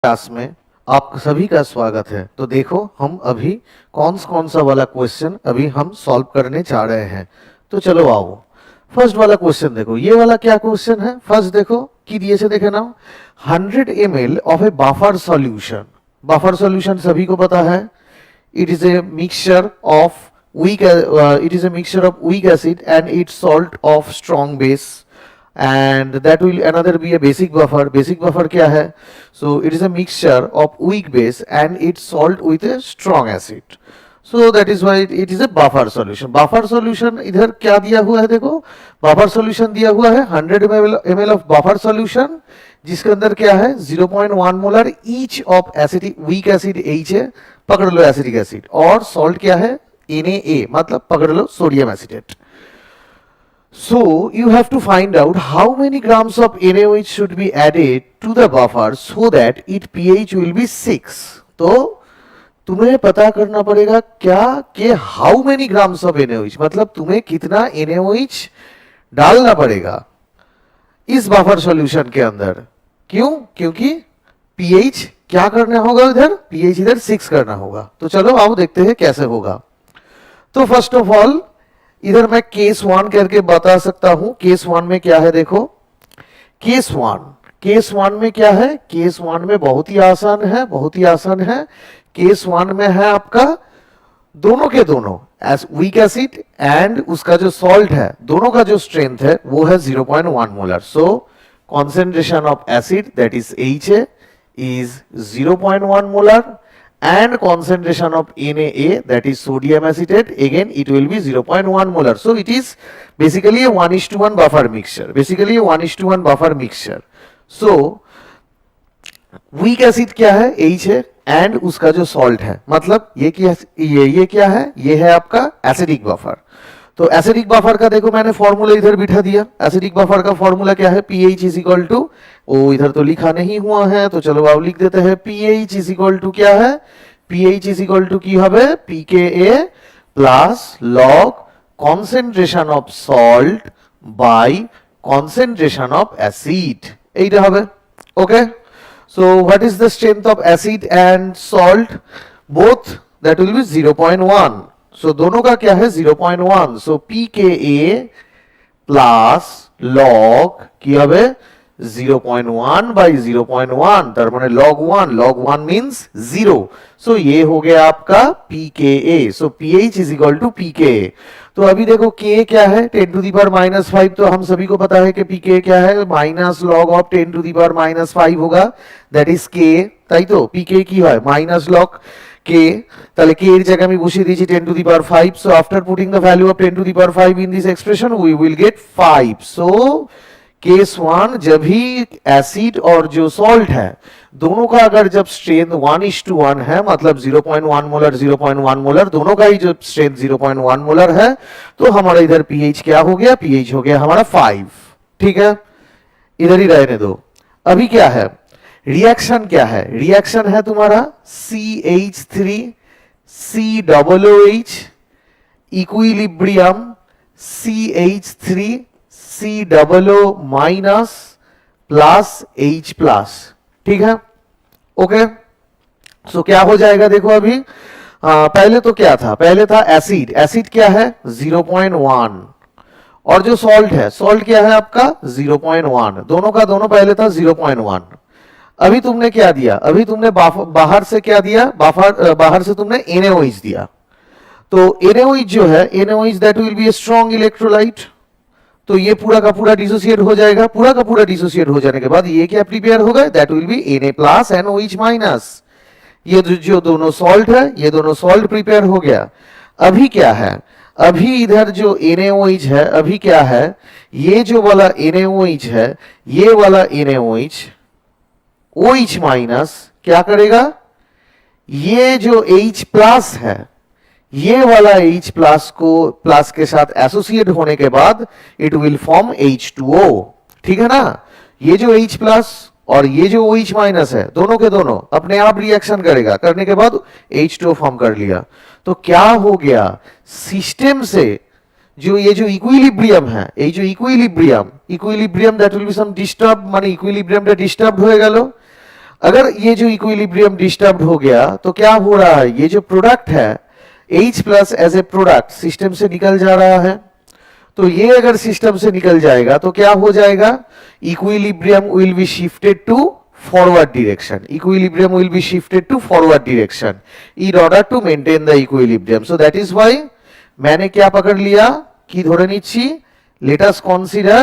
Class में आप सभी का स्वागत है। तो देखो हम अभी कौन सा वाला क्वेश्चन अभी हम सॉल्व करने जा रहे हैं। तो चलो आओ, फर्स्ट वाला क्वेश्चन देखो। ये वाला क्या क्वेश्चन है? फर्स्ट देखो कि दिए से देखे ना, 100 ml of A buffer solution. Buffer solution सभी को पता है, it is a mixture of weak acid and its salt of strong base, and that will another be a basic buffer. Basic buffer क्या है? So it is a mixture of weak base and its salt with a strong acid. So that is why it is a buffer solution. Buffer solution इधर क्या दिया हुआ है? देखो buffer solution दिया हुआ है 100 ml of buffer solution, जिसके अंदर क्या है 0.1 molar each of acidic weak acid H है, पकड़ लो एसिडिक एसिड, और सॉल्ट क्या है Na, मतलब पकड़ लो sodium acetate. So you have to find out how many grams of NaOH should be added to the buffer so that its pH will be 6. तो तुम्हें पता करना पड़ेगा क्या कि how many grams of NaOH, मतलब तुम्हें कितना NaOH डालना पड़ेगा इस बफर सॉल्यूशन के अंदर। क्यों? क्योंकि pH क्या करना होगा, इधर pH इधर 6 करना होगा। तो चलो आओ देखते हैं कैसे होगा। तो फर्स्ट ऑफ ऑल इधर मैं केस 1 करके बता सकता हूं। केस 1 में क्या है देखो, केस 1 में क्या है? केस 1 में बहुत ही आसान है, बहुत ही आसान है। केस 1 में है आपका दोनों के दोनों वीक एसिड एंड उसका जो सॉल्ट है, दोनों का जो स्ट्रेंथ है वो है 0.1 molar. So concentration of acid that is HA is 0.1 molar and concentration of Na, that is sodium acetate, again it will be 0.1 molar. So it is basically a 1:1 buffer mixture, basically a 1:1 buffer mixture. So weak acid क्या है? H है, and उसका जो salt है, मतलब ये क्या है? ये है आपका एसिडिक बफर। तो एसिडिक बफर का देखो मैंने फॉर्मूला इधर बिठा दिया। एसिडिक बफर का फॉर्मूला क्या है? pH इज इक्वल टू, ओ इधर तो लिखा नहीं हुआ है तो चलो आप लिख देते हैं। pH इज इक्वल टू क्या है? pH इज इक्वल टू की হবে pKa plus log concentration of salt by concentration of acid, এইটা হবে। ওকে, so what is the strength of acid and salt? Both that will be 0.1. So दोनों का क्या है? 0.1. So pKa प्लस log की হবে 0.1 by 0.1, तार माने log 1 means 0. So ये हो गया आपका pKa. So pH is equal to pKa. तो अभी देखो K क्या है? 10 to the power minus 5, तो हम सभी को पता है कि pKa क्या है? Minus log of 10 to the power minus 5 होगा, that is K, তাই তো? pK কি হয়? মাইনাস log K, তাহলে K এর জায়গায় আমি বসিয়ে দিয়েছি 10 to the power 5. So after putting the value of 10 to the power 5 in this expression we will get 5. So case 1 जब भी एसिड और जो सॉल्ट है दोनों का अगर जब स्ट्रेंथ 1:1 है, मतलब 0.1 मोलर 0.1 मोलर, दोनों का ही जो स्ट्रेंथ 0.1 मोलर है, तो हमारा इधर pH क्या हो गया? pH हो गया हमारा 5। ठीक है, इधर ही रहने दो। अभी क्या है? रिएक्शन क्या है? रिएक्शन है तुम्हारा CH3 COOH equilibrium CH3 COO minus plus H plus. ठीक है, ओके। सो क्या हो जाएगा देखो अभी, पहले तो क्या था? पहले था एसिड। एसिड क्या है? 0.1, और जो सॉल्ट है, सॉल्ट क्या है आपका? 0.1। दोनों का दोनों पहले था 0.1। अभी तुमने क्या दिया? अभी तुमने बाहर से क्या दिया? बाहर से तुमने NaOH दिया। तो NaOH जो है, NaOH that will B a strong electrolyte, तो ये पूरा का पूरा डिसोसिएट हो जाएगा। पूरा का पूरा डिसोसिएट हो जाने के बाद ये क्या प्रिपेयर होगा? That will B Na plus NaOH minus. ये जो दोनों सॉल्ट है, ये दोनों सॉल्ट प्रिपेयर हो गया। अभी क्या है? अभी इधर जो NaOH है, अभी क्या है? ये जो वाला NaOH है, ये वाला NaOH OH माइनस क्या करेगा? ये जो H प्लस है, ये वाला H प्लस को प्लस के साथ एसोसिएट होने के बाद इट विल फॉर्म H2O। ठीक है ना? ये जो H प्लस और ये जो OH माइनस है, दोनों के दोनों अपने आप रिएक्शन करेगा, करने के बाद H2O फॉर्म कर लिया। तो क्या हो गया? सिस्टम से जो ये जो इक्विलिब्रियम है, ये जो equilibrium that will be some disturb, মানে ইকুইলিব্রিয়ামটা ডিস্টার্ব হয়ে গেল। अगर ये जो इक्विलिब्रियम डिस्टर्ब हो गया तो क्या हो रहा है, ये जो प्रोडक्ट है H plus as a product system से निकल जा रहा है। तो ये अगर सिस्टम से निकल जाएगा तो क्या हो जाएगा, equilibrium will be shifted to forward direction. Equilibrium will be shifted to forward direction in order to maintain the equilibrium. So that is why मैंने क्या पकड़ लिया कि धरे निच्छी, let us consider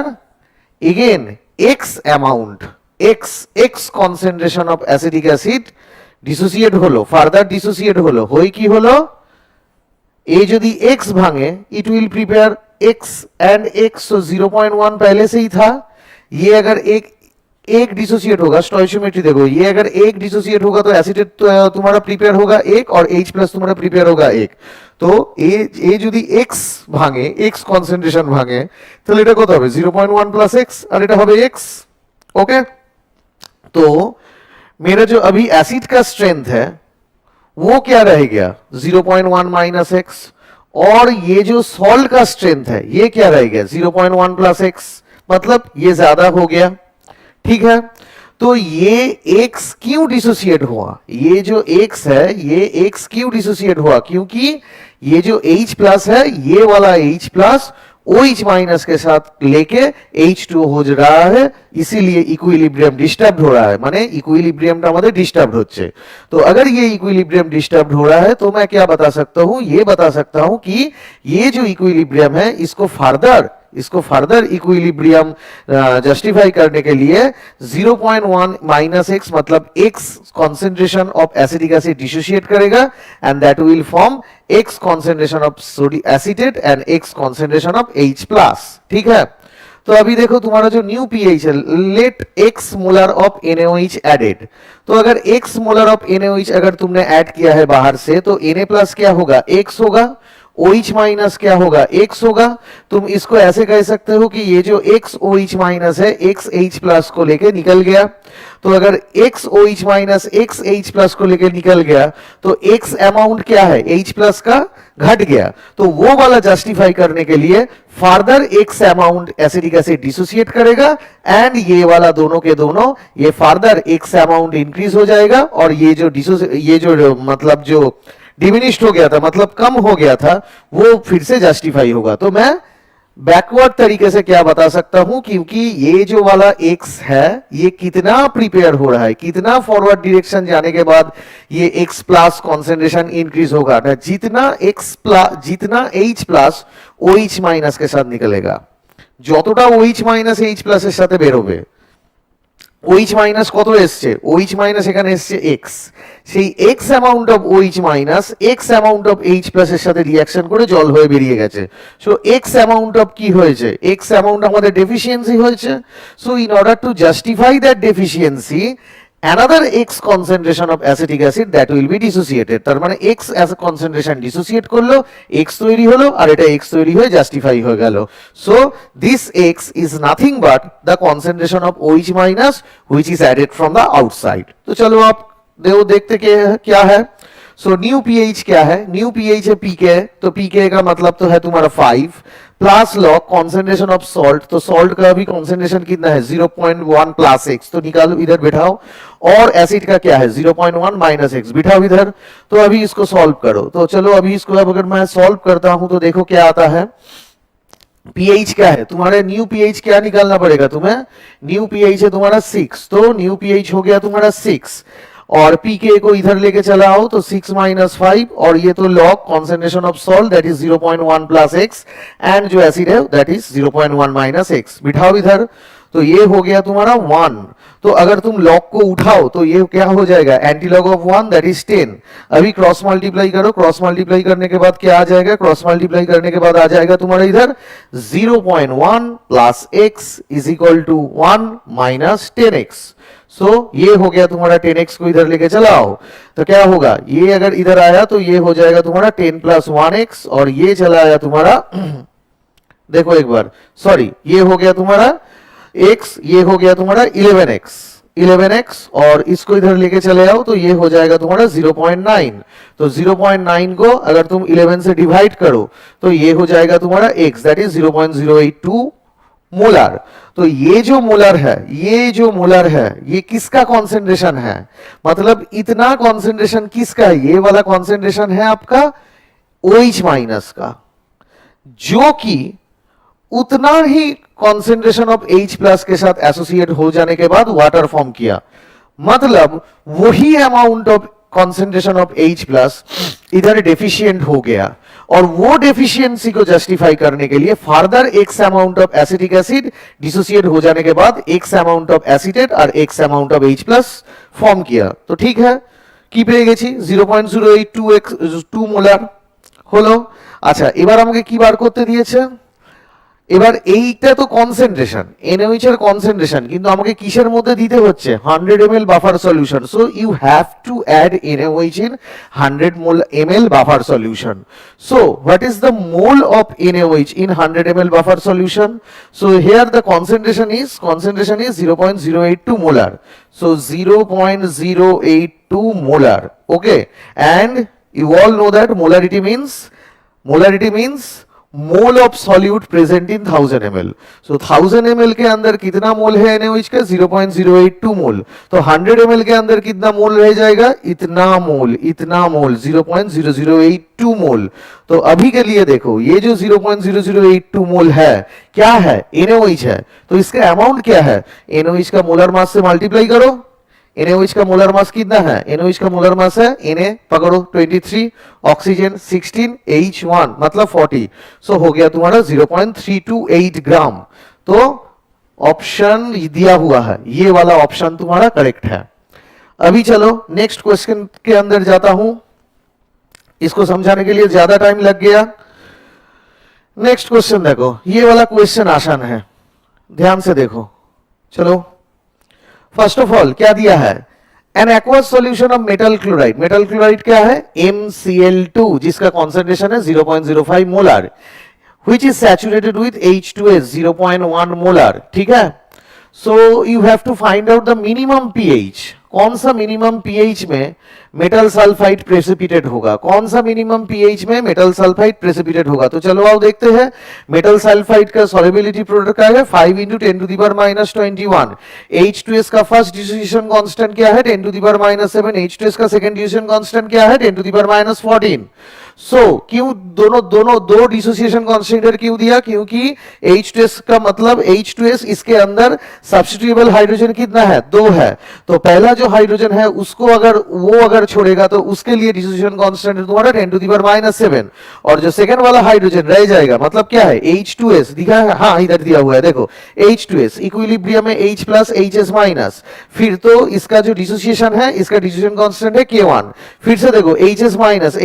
again x amount, x concentration of acetic acid dissociate হলো, further dissociate হলো, হই কি হলো, ए यदि x भांगे it will prepare x and x, so 0.1 पहले से ही था। ये अगर एक डिसोसिएट होगा, स्टोइचियोमेट्री देखो, ये अगर एक डिसोसिएट होगा तो एसिटेट तुम्हारा प्रिपेयर होगा एक और H प्लस तुम्हारा प्रिपेयर होगा एक। तो ए যদি x ভাঙে, x কনসেন্ট্রেশন ভাঙে, তাহলে এটা কত হবে 0.1 প্লাস x আর এটা হবে x। ओके, तो मेरा जो अभी एसिड का स्ट्रेंथ है वो क्या रहेगा 0.1 माइनस x, और ये जो सॉल्ट का स्ट्रेंथ है ये क्या रहेगा 0.1 प्लस x, मतलब ये ज्यादा हो गया। ठीक है, तो ये x क्यों डिसोसिएट हुआ, ये जो x है ये x क्यों डिसोसिएट हुआ, क्योंकि ये जो H प्लस है ये वाला H प्लस OH माइनस के साथ लेके H2 हो रहा है, इसीलिए इक्विलिब्रियम डिस्टर्ब हो रहा है, माने इक्विलिब्रियमটা আমাদের डिस्टर्ब होচ্ছে। तो अगर ये इक्विलिब्रियम डिस्टर्ब हो रहा है तो मैं क्या बता सकता हूं, ये बता सकता हूं कि ये जो इक्विलिब्रियम है इसको फर्दर इक्विलिब्रियम जस्टिफाई करने के लिए 0.1 माइनस x मतलब x concentration of acetic acid dissociate करेगा and that will form x concentration of sodium acetate and x concentration of H plus. ठीक है, तो अभी देखो तुम्हारा जो न्यू pH है, let x molar of NaOH added, तो अगर x मोलर ऑफ NaOH अगर तुमने ऐड किया है बाहर से तो Na प्लस क्या होगा x होगा, OH माइनस क्या होगा x होगा। तुम इसको ऐसे कह सकते हो कि ये जो x OH माइनस है x H प्लस को लेके निकल गया, तो अगर x OH minus x H plus को लेके निकल गया तो x अमाउंट क्या है H प्लस का घट गया, तो वो वाला जस्टिफाई करने के लिए further x amount acetic acid dissociate करेगा एंड ये वाला दोनों के दोनों ये फर्दर x अमाउंट इंक्रीज हो जाएगा और ये जो मतलब जो डिमिनिश्ड हो गया था मतलब कम हो गया था वो फिर से जस्टिफाई होगा। तो मैं बैकवर्ड तरीके से क्या बता सकता हूं, क्योंकि ये जो वाला x है ये कितना प्रिपेयर हो रहा है, कितना फॉरवर्ड डायरेक्शन जाने के बाद ये x प्लस कॉन्सेंट्रेशन इंक्रीज होगा ना, जितना H प्लस OH माइनस के साथ निकलेगा, যতটা OH माइनस H प्लस এর সাথে বের হবে, OH মাইনাস কত এসছে, OH মাইনাস এখানে এসছে x, সেই x amount of OH minus x amount of H plus এর সাথে রিঅ্যাকশন করে জল হয়ে বেরিয়ে গেছে। সো x অ্যামাউন্ট অফ কি হয়েছে, x অ্যামাউন্ট আমাদের ডেফিসিয়েন্সি হয়েছে। So in order to justify that deficiency another x concentration of acetic acid that will be dissociated, তার মানে x as a concentration dissociate করলো, x তৈরি হলো আর এটা x তৈরি হয়ে জাস্টিফাই হয়ে গেল। so this x is nothing but the concentration of OH minus which is added from the outside। तो चलो आप देखते क्या है। सो न्यू pH क्या है, न्यू pH है pK, तो pK का मतलब तो है तुम्हारा 5 plus log concentration of salt, तो सॉल्ट का भी कॉन्सेंट्रेशन कितना है 0.1 प्लस x, तो निकालो इधर बिठाओ, और एसिड का क्या है 0.1 माइनस x बिठाओ इधर। तो अभी इसको सॉल्व करो, तो चलो अभी इसको अब अगर मैं सॉल्व करता हूं तो देखो क्या आता है। pH क्या है तुम्हारे, न्यू pH क्या निकालना पड़ेगा तुम्हें, न्यू pH है तुम्हारा 6, तो न्यू pH हो गया तुम्हारा 6 और pK को इधर लेके चला आओ तो 6 माइनस 5 और ये तो log concentration of salt that is 0.1 plus x and जो एसिड है दैट इज 0.1 माइनस x, बिठाओ इधर, तो ये हो गया तुम्हारा 1। तो अगर तुम लॉग को उठाओ तो ये क्या हो जाएगा anti log of 1 that is 10। अभी क्रॉस मल्टीप्लाई करो, क्रॉस मल्टीप्लाई करने के बाद क्या आ जाएगा, क्रॉस मल्टीप्लाई करने के बाद आ जाएगा तुम्हारा इधर 0.1 plus x is equal to 1 minus 10x। So ये हो गया तुम्हारा 10x को इधर लेके चलाओ तो क्या होगा, ये अगर इधर आया तो ये हो जाएगा तुम्हारा 10 प्लस 1x और ये चला आया तुम्हारा देखो एक बार, सॉरी ये हो गया तुम्हारा x, ये हो गया तुम्हारा 11x और इसको इधर लेके चले आओ तो ये हो जाएगा तुम्हारा 0.9। तो 0.9 को अगर तुम 11 से डिवाइड करो तो ये हो जाएगा तुम्हारा x दैट इज 0.082 मोलार। तो ये जो मोलर है, ये जो मोलर है, ये किसका कॉन्सेंट्रेशन है, मतलब इतना कॉन्सेंट्रेशन किसका है, ये वाला कॉन्सेंट्रेशन है आपका OH माइनस का, जो कि उतना ही कॉन्सेंट्रेशन ऑफ H प्लस के साथ एसोसिएट हो जाने के बाद वाटर फॉर्म किया, मतलब वही amount of concentration of H plus इधर डेफिशिएंट हो गया, और वो डेफिशिएंसी को जस्टिफाई करने के लिए further x amount of acetic acid dissociate हो जाने के बाद एक्स अमाउंट ऑफ एसीटेट और x amount of H plus form किया। तो ठीक है, কি পেয়ে গেছি 0.082 মোলার হলো। আচ্ছা, এবার আমাকে কি বার করতে দিয়েছে, এবার এইটা তো কনসেন্ট্রেশন, NaOH এর কনসেন্ট্রেশন, কিন্তু আমাকে কিসের মধ্যে দিতে হচ্ছে 100 ml buffer solution, so you have to add NaOH in 100 ml buffer solution. So what is the mole of NaOH in 100 ml buffer solution? So here the concentration is 0.082 molar, so 0.082 molar, okay, and you all know that molarity means mole of solute present in 1000 ml। So 1000 ml के अंदर कितना मोल है NaOH का 0.082 मोल, तो 100 ml के अंदर कितना मोल रह जाएगा, इतना मोल 0.0082 मोल। तो अभी के लिए देखो, ये जो 0.0082 मोल है क्या है, NaOH है, तो इसका अमाउंट क्या है, NaOH का मोलर मास से मल्टीप्लाई करो। NaOH का मोलर मास कितना है, NaOH का मोलर मास है Na पकड़ो 23, ऑक्सीजन 16, H1 मतलब 40, सो हो गया तुम्हारा 0.328 ग्राम। तो ऑप्शन दिया हुआ है, ये वाला ऑप्शन तुम्हारा करेक्ट है। अभी चलो नेक्स्ट क्वेश्चन के अंदर जाता हूं, इसको समझाने के लिए ज्यादा टाइम लग गया। नेक्स्ट क्वेश्चन देखो, ये वाला क्वेश्चन आसान है, ध्यान से देखो। चलो फर्स्ट ऑफ ऑल क्या दिया है, an aqueous solution of metal chloride, metal chloride क्या है MCl2, जिसका कॉन्सेंट्रेशन है 0.05 molar, which is saturated with H2S 0.1 molar, ठीक है। So you have to find out the minimum pH, कौन सा मिनिमम pH में मेटल सल्फाइड प्रेसिपिटेट होगा, कौन सा मिनिमम pH में मेटल सल्फाइड प्रेसिपिटेट होगा। तो चलो आओ देखते हैं, मेटल सल्फाइड का सॉल्युबिलिटी प्रोडक्ट क्या है 5 × 10⁻21, H2S का फर्स्ट डिसोसिएशन कांस्टेंट क्या है 10⁻7, H2S का सेकंड डिसोसिएशन कांस्टेंट क्या है 10⁻14। सो क्यों दो डिसोसिएशन कांस्टेंट क्यों दिया, क्योंकि H2S का मतलब H2S इसके अंदर सब्स्टिट्यूएबल हाइड्रोजन कितना है 2 है, तो पहला जो हाइड्रोजन है उसको अगर छोड़ेगा तो उसके लिए डिसोसिएशन कांस्टेंट तुम्हारा 10⁻7, और जो सेकंड वाला हाइड्रोजन रह जाएगा मतलब क्या है H2S दिखा है, हाँ इधर दिया हुआ है देखो H2S इक्विलिब्रियम में H प्लस HS माइनस, फिर तो इसका जो डिसोसिएशन है इसका डिसोसिएशन कांस्टेंट है K1, फिर से देखो HS माइनस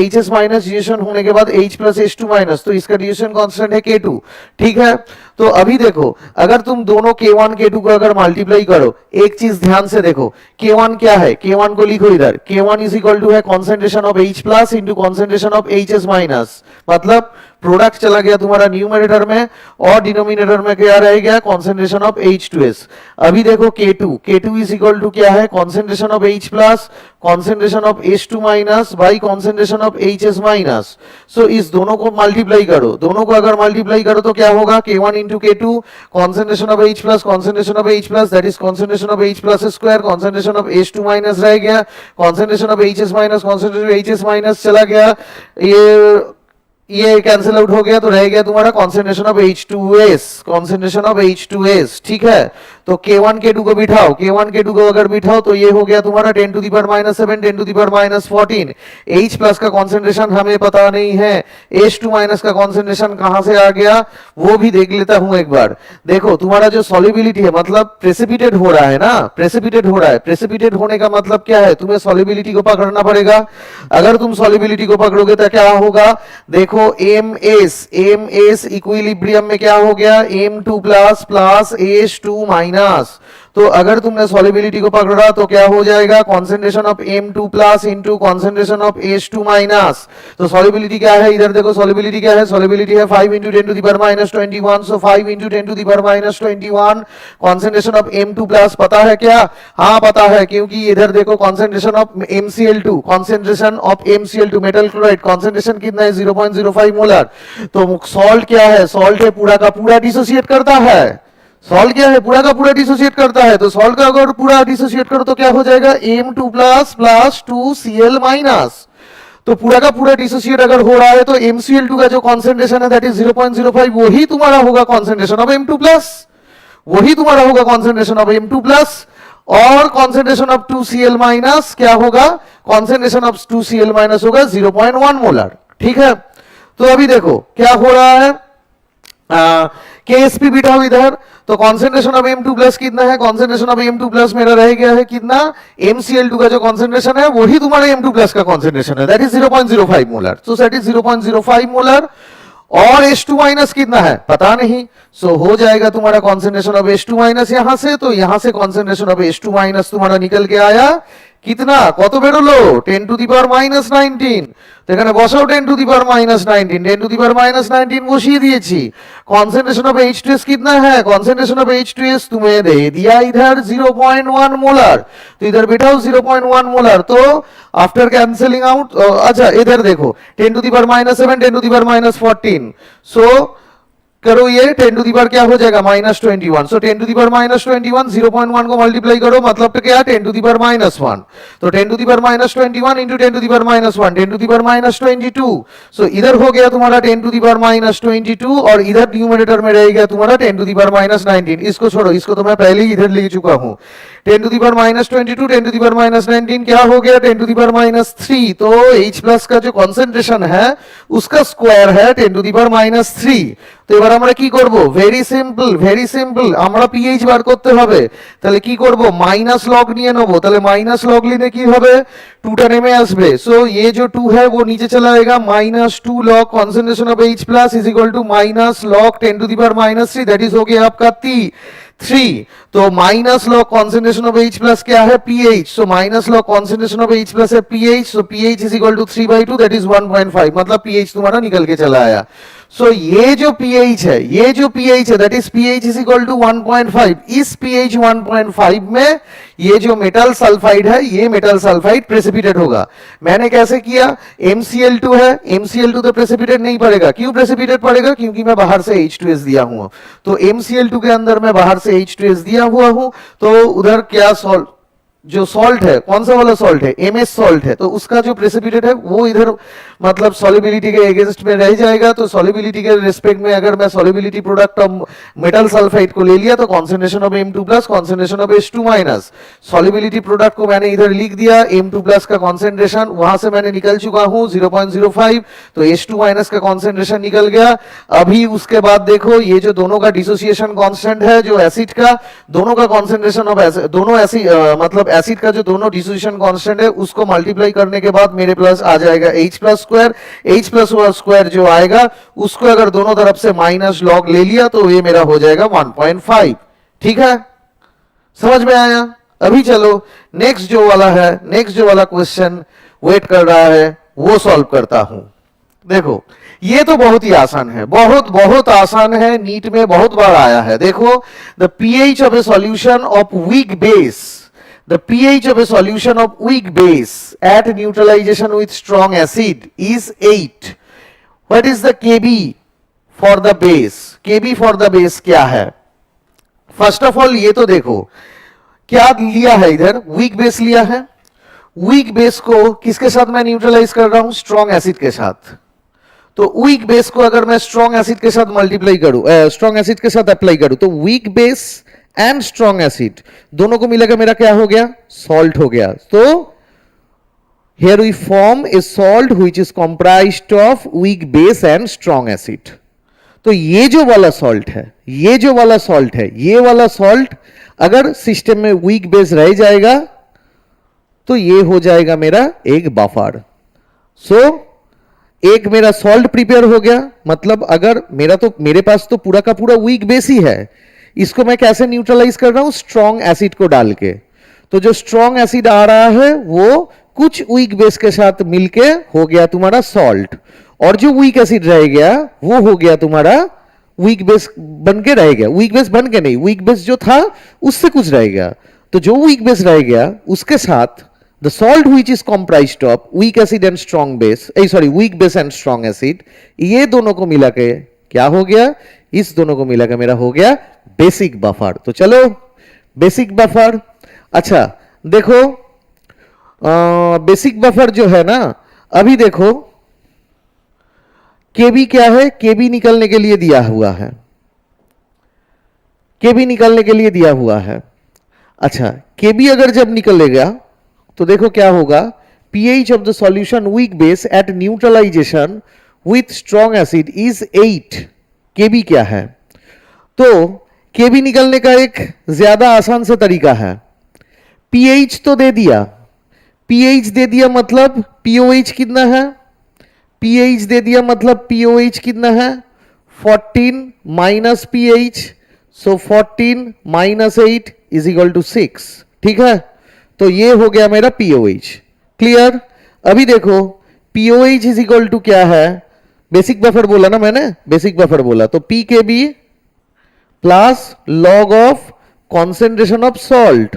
डिसोसिएशन होने के बाद H प्लस H2 माइनस, तो इसका डिसोसिएशन कांस्टेंट है K2, ठीक है। तो अभी देखो अगर तुम दोनों K1 K2 को अगर मल्टीप्लाई करो, एक चीज ध्यान से देखो, K1 क्या है, K1 को लिखो इधर, K1 इज इक्वल टू है concentration of H plus into concentration of HS minus, मतलब प्रोडक्ट चला गया तुम्हारा न्यूमरेटर में और डिनोमिनेटर में क्या रह गया कॉन्सेंट्रेशन ऑफ H2S। अभी देखो K2 इज इक्वल टू क्या है concentration of H plus concentration of H2 minus by concentration of HS minus. So इस दोनों को मल्टीप्लाई करो, दोनों को अगर मल्टीप्लाई करो तो क्या होगा K1 into K2 concentration of H plus concentration of H plus that is concentration of H plus square, concentration of H2 minus रह गया, concentration of HS minus concentration of HS minus चला गया, ये cancel out हो गया, तो रह गया तुम्हारा कॉन्सेंट्रेशन ऑफ H2S, ठीक है। तो K1 K2 को बिठाओ, K1 K2 को अगर बिठाओ तो ये हो गया तुम्हारा 10⁻7 10⁻14। H प्लस का कॉन्सेंट्रेशन हमें पता नहीं है, H2 माइनस का कॉन्सेंट्रेशन कहां से आ गया वो भी देख लेता हूं एक बार। देखो तुम्हारा जो सॉल्युबिलिटी है मतलब प्रेसिपिटेट हो रहा है ना, प्रेसिपिटेट हो रहा है, प्रेसिपिटेट होने का मतलब क्या है, तुम्हें सॉल्युबिलिटी को पकड़ना पड़ेगा। अगर तुम सॉल्युबिलिटी को पकड़ोगे तो क्या होगा, देखो MS इक्विलिब्रियम में क्या हो गया M2 plus plus H2 minus, तो अगर तुमने सॉल्युबिलिटी को पकड़ा तो क्या हो जाएगा concentration of M2 plus into concentration of H2 minus. तो सॉल्युबिलिटी क्या है, इधर देखो सॉल्युबिलिटी क्या है, सॉल्युबिलिटी है 5 × 10⁻21, सो 5 × 10⁻21 कॉन्सेंट्रेशन ऑफ M2 प्लस पता है क्या, हाँ पता है, क्योंकि इधर देखो concentration of MCl2, concentration of MCl2 metal chloride concentration कितना है 0.05 मोलर। तो सॉल्ट क्या है, सॉल्ट है पूरा का पूरा डिसोसिएट करता है, सॉल्ट क्या है, पूरा का पूरा डिसोसिएट करता है, तो सॉल्ट का अगर पूरा डिसोसिएट करो तो क्या हो जाएगा, M2 plus plus 2Cl minus. तो पूरा का पूरा डिसोसिएट अगर हो रहा है तो MCl2 का जो कॉन्सेंट्रेशन है दैट इज 0.05, वही तुम्हारा होगा कॉन्सेंट्रेशन ऑफ M2 प्लस, वही तुम्हारा होगा कॉन्सेंट्रेशन ऑफ M2 प्लस। और कॉन्सेंट्रेशन ऑफ 2Cl माइनस क्या होगा, कॉन्सेंट्रेशन ऑफ 2Cl माइनस होगा 0.1 मोलर। ठीक है, तो अभी देखो क्या हो रहा है, KSP बिठाओ इधर, तो कॉन्सेंट्रेशन ऑफ M2 प्लस कितना है, कॉन्सेंट्रेशन ऑफ M2 प्लस मेरा रह गया है कितना, MCl2 का जो कॉन्सेंट्रेशन है वही तुम्हारा M2 प्लस का कॉन्सेंट्रेशन है, that is 0.05 molar. So that is 0.05 molar. और H2 माइनस कितना है पता नहीं, सो हो जाएगा तुम्हारा कॉन्सेंट्रेशन ऑफ H2 माइनस यहां से, तो यहां से कॉन्सेंट्रेशन ऑफ H2 माइनस तुम्हारा निकल के आया कितना, কত বেরোলো 10 টু দি পাওয়ার মাইনাস 19, তো এখানে বসাও 10 to the power minus 19, 10 to the power minus 19 বসিয়ে দিয়েছি। कॉन्सेंट्रेशन ऑफ H2S कितना है, कॉन्सेंट्रेशन ऑफ H2S तुम्हें दे दिया इधर 0.1 मोलर, तो इधर बिठाओ 0.1 मोलर। तो आफ्टर कैंसिलिंग आउट, अच्छा इधर देखो 10 to the power minus 7, 10 to the power minus 14, so करो ये 10 टू दी पावर क्या हो जाएगा minus 21, so 10 to the power minus 21 0.1 को मल्टीप्लाई करो, मतलब तो क्या 10 टू दी पावर माइनस 1, तो 10 to the power minus 21 into 10 to the power minus 1, 10 to the power minus 22, so इधर हो गया तुम्हारा 10 टू दी पावर माइनस 22, और इधर न्यूमरेटर में रह गया तुम्हारा 10 टू दी पावर माइनस 19। इसको छोड़ो, इसको तो मैं पहले ही इधर ले चुका हूं। 10 to the power minus 22, 10 to the power minus 19 क्या हो गया 10 टू दी पावर माइनस 3, तो H प्लस का जो कॉन्सेंट्रेशन है उसका स्क्वायर है 10 टू दी पावर माइनस 3। তো এবার আমরা কি করব, ভেরি সিম্পল, আমরা pH বার করতে হবে, তাহলে কি করব মাইনাস লগ নিয়ে নেব, তাহলে মাইনাস লগ নিলে কি হবে 2টা নেমে আসবে, সো ये जो 2 है वो नीचे चला आएगा, -2 log concentration of H plus is equal to minus log 10 to the power minus 3, that is हो गया आपका 3। तो minus log concentration of H plus क्या है pH, so minus log concentration of H plus है pH, so pH is equal to 3/2 that is 1.5, मतलब pH तुम्हारा निकल के चला आया। सो ये जो pH है that is pH is equal to 1.5, इस pH 1.5 में ये जो मेटल सल्फाइड है ये मेटल सल्फाइड प्रेसिपिटेट होगा। मैंने कैसे किया, MCl2 है, MCl2 तो प्रेसिपिटेट नहीं पड़ेगा, क्यों प्रेसिपिटेट पड़ेगा, क्योंकि मैं बाहर से H2S दिया हूं, तो MCl2 के अंदर मैं बाहर से H2S दिया हुआ हूं, तो उधर क्या सॉल्ट, जो सॉल्ट है कौन सा वाला सॉल्ट है, MS सॉल्ट है, तो उसका जो प्रेसिपिटेट है वो इधर मतलब सॉलिबिलिटी के अगेंस्ट में रह जाएगा। तो सॉलिबिलिटी के रिस्पेक्ट में अगर मैं solubility product of metal sulphide को ले लिया तो concentration of M2 plus concentration of H2 minus, solubility product को मैंने इधर लिख दिया, M2 प्लस का कॉन्सेंट्रेशन वहां से मैंने निकल चुका हूं 0.05, तो H2 माइनस का कॉन्सेंट्रेशन निकल गया। अभी उसके बाद देखो ये जो दोनों का डिसोसिएशन कांस्टेंट है जो एसिड का, दोनों का कॉन्सेंट्रेशन ऑफ दोनों एसिड मतलब एसिड का जो दोनों डिसोसिएशन कांस्टेंट है उसको मल्टीप्लाई करने के बाद मेरे प्लस आ जाएगा H plus square, H plus square जो आएगा उसको अगर दोनों तरफ से माइनस लॉग ले लिया तो ये मेरा हो जाएगा 1.5। ठीक है, समझ में आया। अभी चलो नेक्स्ट जो वाला है, नेक्स्ट जो वाला क्वेश्चन वेट कर रहा है वो सॉल्व करता हूं। देखो ये तो बहुत ही आसान है, बहुत आसान है, नीट में बहुत बार आया है। देखो the pH of A solution of weak base, the pH of a solution of weak base at neutralization with strong acid is 8. What is the Kb for the base? Kb for the base क्या है? First of all ये तो देखो क्या लिया है, इधर weak base लिया है, वीक बेस को किसके साथ मैं न्यूट्रलाइज कर रहा हूं, स्ट्रॉन्ग एसिड के साथ। तो वीक बेस को अगर मैं स्ट्रॉन्ग एसिड के साथ मल्टीप्लाई करूं, स्ट्रॉन्ग एसिड के साथ अप्लाई करूं, तो week base and strong acid दोनों को मिलाकर मेरा क्या हो गया, सॉल्ट हो गया। तो here we form a salt which is comprised of weak base and strong acid. तो ये जो वाला सॉल्ट है, ये जो वाला सॉल्ट है, ये वाला सॉल्ट अगर सिस्टम में वीक बेस रह जाएगा तो ये हो जाएगा मेरा एक बफर। सो एक मेरा सॉल्ट प्रिपेयर हो गया, मतलब अगर मेरे पास तो पूरा का पूरा वीक बेस ही है, इसको मैं कैसे न्यूट्रलाइज कर रहा हूं, स्ट्रॉन्ग एसिड को डाल के। तो जो स्ट्रॉन्ग एसिड आ रहा है वो कुछ वीक बेस के साथ मिलके हो गया तुम्हारा सॉल्ट, और जो वीक एसिड रह गया वो हो गया तुम्हारा वीक बेस बन के रह गया, वीक बेस बन के नहीं, वीक बेस जो था उससे कुछ रह गया। तो जो वीक बेस रह गया उसके साथ the salt which is comprised of weak acid and strong base, weak base and strong acid, ये दोनों को मिला के क्या हो गया, इस दोनों को मिला के मेरा हो गया बेसिक बफर। तो चलो बेसिक बफर, अच्छा देखो बेसिक बफर जो है ना, अभी देखो केबी क्या है, केबी निकलने के लिए दिया हुआ है, केबी निकालने के लिए दिया हुआ है। अच्छा केबी अगर जब निकलेगा तो देखो क्या होगा, pH of the solution weak base at neutralization with strong acid is 8। KB क्या है, तो केबी निकलने का एक ज्यादा आसान सा तरीका है, pH तो दे दिया, pH दे दिया मतलब POH कितना है, pH दे दिया मतलब POH कितना है 14 minus pH, so 14 minus 8 is equal to 6। ठीक है, तो ये हो गया मेरा POH। क्लियर, अभी देखो POH इज इक्वल टू क्या है, बेसिक बफर बोला ना मैंने, बेसिक बफर बोला तो PKB plus log of concentration of salt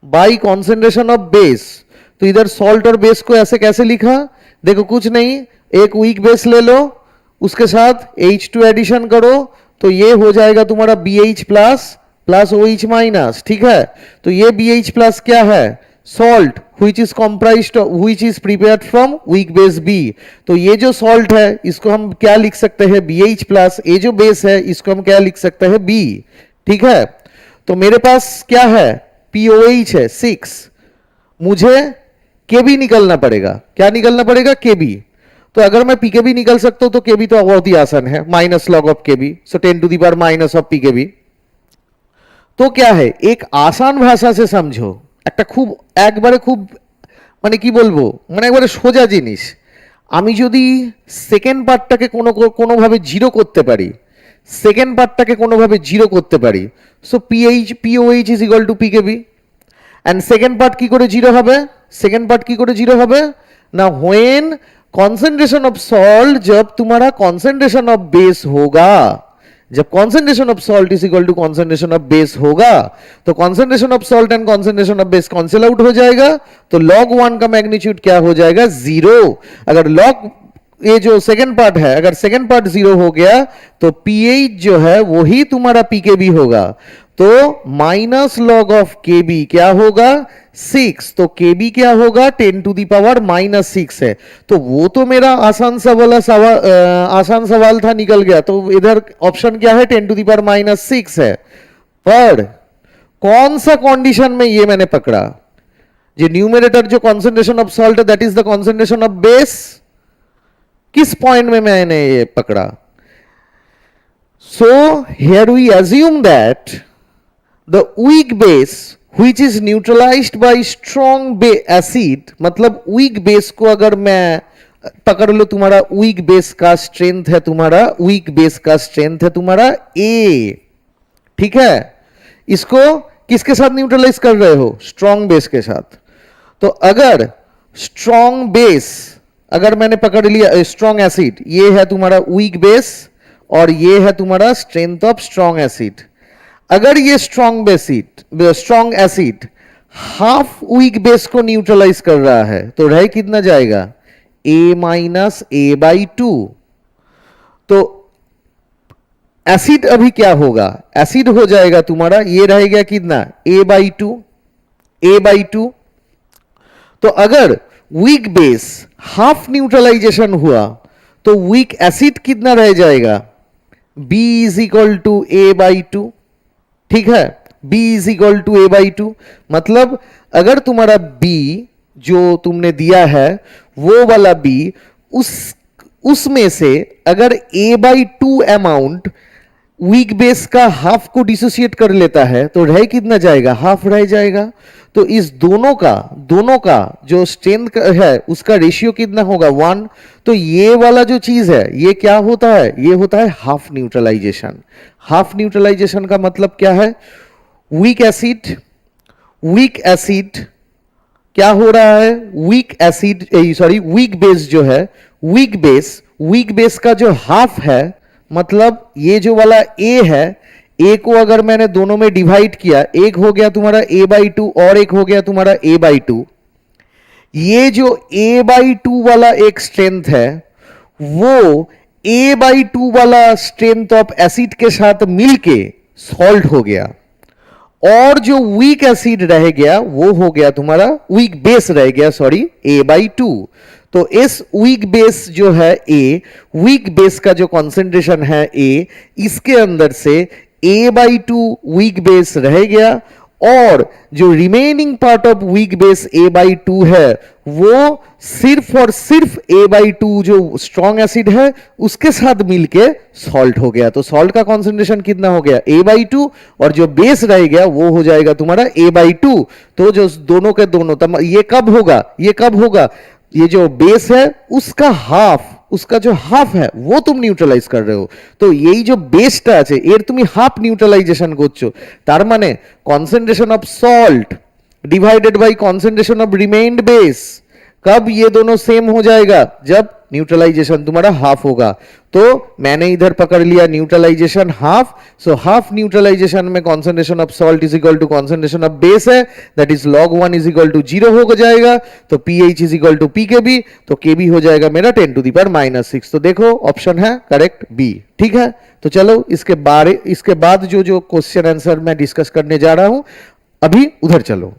by concentration of base. तो इधर सॉल्ट और बेस को ऐसे कैसे लिखा, देखो कुछ नहीं, एक वीक बेस ले लो, उसके साथ H2 एडिशन करो, तो ये हो जाएगा तुम्हारा BH plus plus OH minus. ठीक है, तो ये BH प्लस क्या है, salt which is comprised which is prepared from weak base B। तो ये जो सॉल्ट है इसको हम क्या लिख सकते हैं BH प्लस, ये जो बेस है इसको हम क्या लिख सकते हैं B। ठीक है, तो मेरे पास क्या है POH है 6, मुझे KB निकलना पड़ेगा, क्या निकलना पड़ेगा KB। तो अगर मैं PKB निकल सकता हूं तो KB तो बहुत ही आसान है, minus log of KB, so 10 to the power minus of PKB। तो क्या है, एक आसान भाषा से समझो, একটা খুব একবারে খুব মানে কি বলবো, মানে একবারে সোজা জিনিস, আমি যদি সেকেন্ড পার্টটাকে কোনোভাবে জিরো করতে পারি, সেকেন্ড পার্টটাকে কোনোভাবে জিরো করতে পারি, so POH is equal to PKB। And second part কি করে জিরো হবে, सेकेंड पार्ट की करे जीरो হবে ना, व्हेन कॉन्सेंट्रेशन ऑफ सॉल्ट, जब तुम्हारा कॉन्सेंट्रेशन ऑफ बेस होगा, जब concentration of salt is equal to concentration of base होगा, तो concentration of salt and concentration of base cancel out हो जाएगा, तो log 1 का मैग्नीट्यूड क्या हो जाएगा, जीरो। अगर log ये जो सेकंड पार्ट है, अगर सेकंड पार्ट जीरो हो गया तो pH जो है वही तुम्हारा pKb होगा, तो माइनस लॉग ऑफ KB क्या होगा 6, तो KB क्या होगा 10 टू दी पावर माइनस 6 है। तो वो तो मेरा आसान सवाल था, निकल गया। तो इधर ऑप्शन क्या है 10 टू दी पावर माइनस 6 है, पर कौन सा कंडीशन में ये मैंने पकड़ा, जो न्यूमरेटर जो कॉन्सेंट्रेशन ऑफ सॉल्ट है that is the concentration of base, किस पॉइंट में मैंने ये पकड़ा। So here we assume that the weak base which is neutralized by strong acid, मतलब वीक बेस को अगर मैं पकड़ लो, तुम्हारा वीक बेस का स्ट्रेंथ है, तुम्हारा वीक बेस का स्ट्रेंथ है तुम्हारा A। ठीक है, इसको किसके साथ न्यूट्रलाइज कर रहे हो, स्ट्रॉन्ग बेस के साथ। तो अगर स्ट्रॉन्ग बेस अगर मैंने पकड़ लिया स्ट्रॉन्ग एसिड, ये है तुम्हारा वीक बेस और ये है तुम्हारा स्ट्रेंथ ऑफ स्ट्रॉन्ग एसिड। अगर ये strong acid half week base को न्यूट्रलाइज कर रहा है तो रह कितना जाएगा A माइनस A/2। तो एसिड अभी क्या होगा, एसिड हो जाएगा तुम्हारा, ये रहेगा कितना A/2। तो अगर वीक बेस हाफ न्यूट्रलाइजेशन हुआ तो वीक एसिड कितना रह जाएगा B is equal to A/2। ठीक है, B is equal to A/2, मतलब अगर तुम्हारा B जो तुमने दिया है वो वाला B, उसमें से अगर A/2 अमाउंट वीक बेस का हाफ को डिसोसिएट कर लेता है तो रह कितना जाएगा, हाफ रह जाएगा। तो इस दोनों का जो स्ट्रेंथ है उसका रेशियो कितना होगा 1। तो ये वाला जो चीज है ये क्या होता है, ये होता है हाफ न्यूट्रलाइजेशन। हाफ न्यूट्रलाइजेशन का मतलब क्या है, वीक एसिड क्या हो रहा है, वीक बेस जो है, वीक बेस का जो हाफ है, मतलब ये जो वाला A है, A को अगर मैंने दोनों में डिवाइड किया, एक हो गया तुम्हारा A/2 और एक हो गया तुम्हारा A/2। ये जो A/2 वाला एक स्ट्रेंथ है वो A/2 वाला स्ट्रेंथ ऑफ एसिड के साथ मिलके सॉल्ट हो गया, और जो वीक एसिड रह गया वो हो गया तुम्हारा, वीक बेस रह गया सॉरी, A/2। तो इस वीक बेस जो है A, वीक बेस का जो कॉन्सेंट्रेशन है A, इसके अंदर से A/2 वीक बेस रह गया, और जो remaining part of weak base A/2 है वो सिर्फ और सिर्फ A/2 जो स्ट्रॉन्ग एसिड है उसके साथ मिलके सॉल्ट हो गया। तो सॉल्ट का कॉन्सेंट्रेशन कितना हो गया, A/2, और जो बेस रह गया वो हो जाएगा तुम्हारा A/2। तो जो दोनों के दोनों, ये कब होगा, ये कब होगा, ये जो बेस है उसका हाफ, उसका जो हाफ है वो तुम নিউট্রালাইজ कर रहे हो। তো এই যে বেসটা আছে এর তুমি হাফ নিউট্রালাইজেশন করছো, তার মানে concentration of salt divided by concentration of remained base, कब ये दोनों सेम हो जाएगा, जब न्यूट्रलाइजेशन तुम्हारा हाफ होगा। तो मैंने इधर पकड़ लिया neutralisation half, so half neutralisation में concentration of salt is equal to concentration of base है, that is log 1 is equal to 0 हो जाएगा। तो pH is equal to pKb, तो kb हो जाएगा मेरा 10⁻⁻6। तो देखो ऑप्शन है करेक्ट बी, ठीक है। तो चलो इसके बाद जो जो क्वेश्चन आंसर मैं डिस्कस करने जा रहा हूं, अभी उधर चलो।